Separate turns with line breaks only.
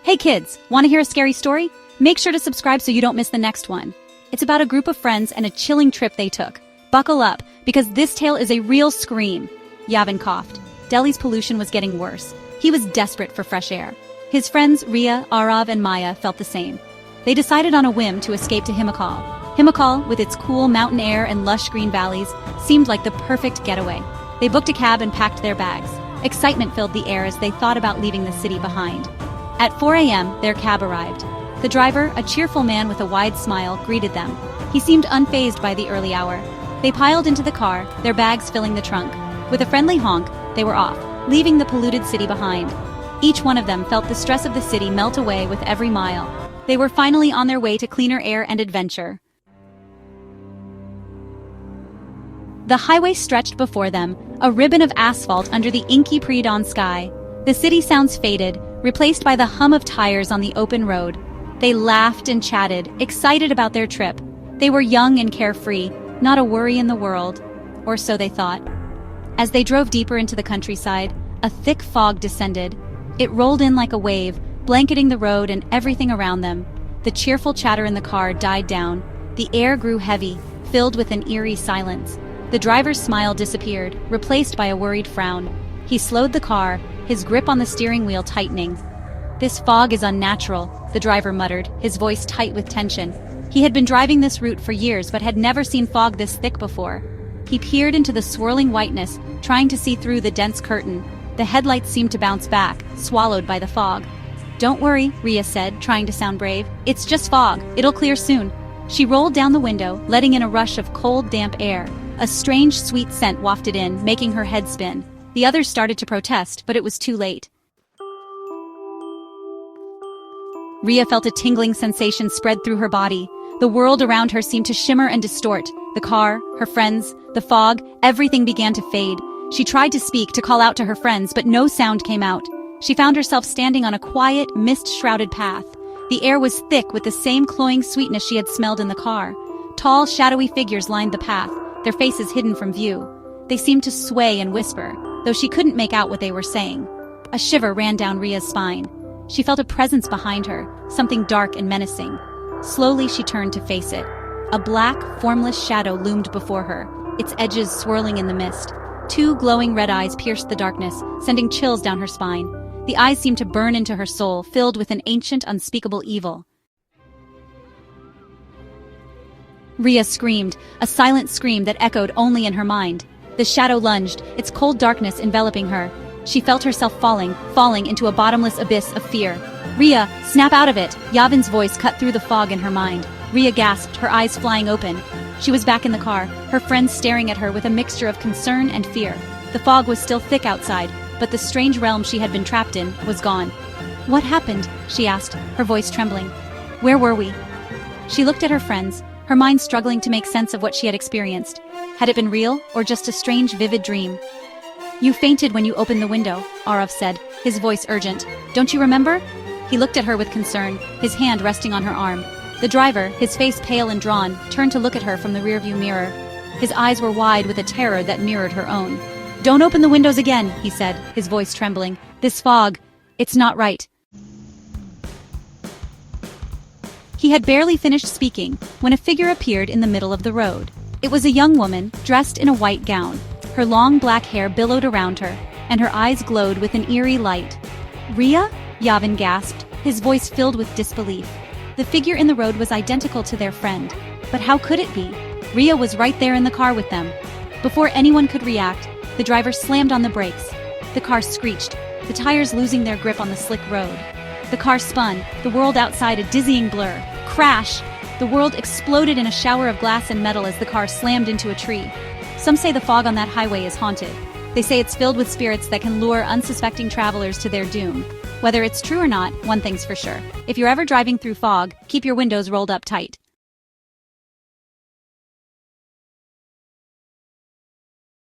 Hey kids, want to hear a scary story? Make sure to subscribe so you don't miss the next one. It's about a group of friends and a chilling trip they took. Buckle up, because this tale is a real scream. Yavin coughed. Delhi's pollution was getting worse. He was desperate for fresh air. His friends Ria, Arav, and Maya felt the same. They decided on a whim to escape to Himachal. Himachal, with its cool mountain air and lush green valleys, seemed like the perfect getaway. They booked a cab and packed their bags. Excitement filled the air as they thought about leaving the city behind. At 4 a.m., their cab arrived. The driver, a cheerful man with a wide smile, greeted them. He seemed unfazed by the early hour. They piled into the car, their bags filling the trunk. With a friendly honk, they were off, leaving the polluted city behind. Each one of them felt the stress of the city melt away with every mile. They were finally on their way to cleaner air and adventure. The highway stretched before them, a ribbon of asphalt under the inky pre-dawn sky. The city sounds faded, replaced by the hum of tires on the open road. They laughed and chatted, excited about their trip. They were young and carefree, not a worry in the world. Or so they thought. As they drove deeper into the countryside, a thick fog descended. It rolled in like a wave, blanketing the road and everything around them. The cheerful chatter in the car died down. The air grew heavy, filled with an eerie silence. The driver's smile disappeared, replaced by a worried frown. He slowed the car, his grip on the steering wheel tightening. "This fog is unnatural," the driver muttered, his voice tight with tension. He had been driving this route for years but had never seen fog this thick before. He peered into the swirling whiteness, trying to see through the dense curtain. The headlights seemed to bounce back, swallowed by the fog. "Don't worry," Ria said, trying to sound brave. "It's just fog. It'll clear soon." She rolled down the window, letting in a rush of cold, damp air. A strange, sweet scent wafted in, making her head spin. The others started to protest, but it was too late. Ria felt a tingling sensation spread through her body. The world around her seemed to shimmer and distort. The car, her friends, the fog, everything began to fade. She tried to speak, to call out to her friends, but no sound came out. She found herself standing on a quiet, mist-shrouded path. The air was thick with the same cloying sweetness she had smelled in the car. Tall, shadowy figures lined the path, their faces hidden from view. They seemed to sway and whisper, though she couldn't make out what they were saying. A shiver ran down Ria's spine. She felt a presence behind her, something dark and menacing. Slowly she turned to face it. A black, formless shadow loomed before her, its edges swirling in the mist. Two glowing red eyes pierced the darkness, sending chills down her spine. The eyes seemed to burn into her soul, filled with an ancient, unspeakable evil. Ria screamed, a silent scream that echoed only in her mind. The shadow lunged, its cold darkness enveloping her. She felt herself falling into a bottomless abyss of fear. "Ria, snap out of it!" Yavin's voice cut through the fog in her mind. Ria gasped, her eyes flying open. She was back in the car, her friends staring at her with a mixture of concern and fear. The fog was still thick outside, but the strange realm she had been trapped in was gone. "What happened?" she asked, her voice trembling. "Where were we?" She looked at her friends, her mind struggling to make sense of what she had experienced. Had it been real, or just a strange, vivid dream? "You fainted when you opened the window," Arav said, his voice urgent. "Don't you remember?" He looked at her with concern, his hand resting on her arm. The driver, his face pale and drawn, turned to look at her from the rearview mirror. His eyes were wide with a terror that mirrored her own. "Don't open the windows again," he said, his voice trembling. "This fog, it's not right." He had barely finished speaking when a figure appeared in the middle of the road. It was a young woman, dressed in a white gown. Her long black hair billowed around her, and her eyes glowed with an eerie light. "Ria?" Yavin gasped, his voice filled with disbelief. The figure in the road was identical to their friend. But how could it be? Ria was right there in the car with them. Before anyone could react, the driver slammed on the brakes. The car screeched, the tires losing their grip on the slick road. The car spun, the world outside a dizzying blur. Crash! The world exploded in a shower of glass and metal as the car slammed into a tree. Some say the fog on that highway is haunted. They say it's filled with spirits that can lure unsuspecting travelers to their doom. Whether it's true or not, one thing's for sure. If you're ever driving through fog, keep your windows rolled up tight.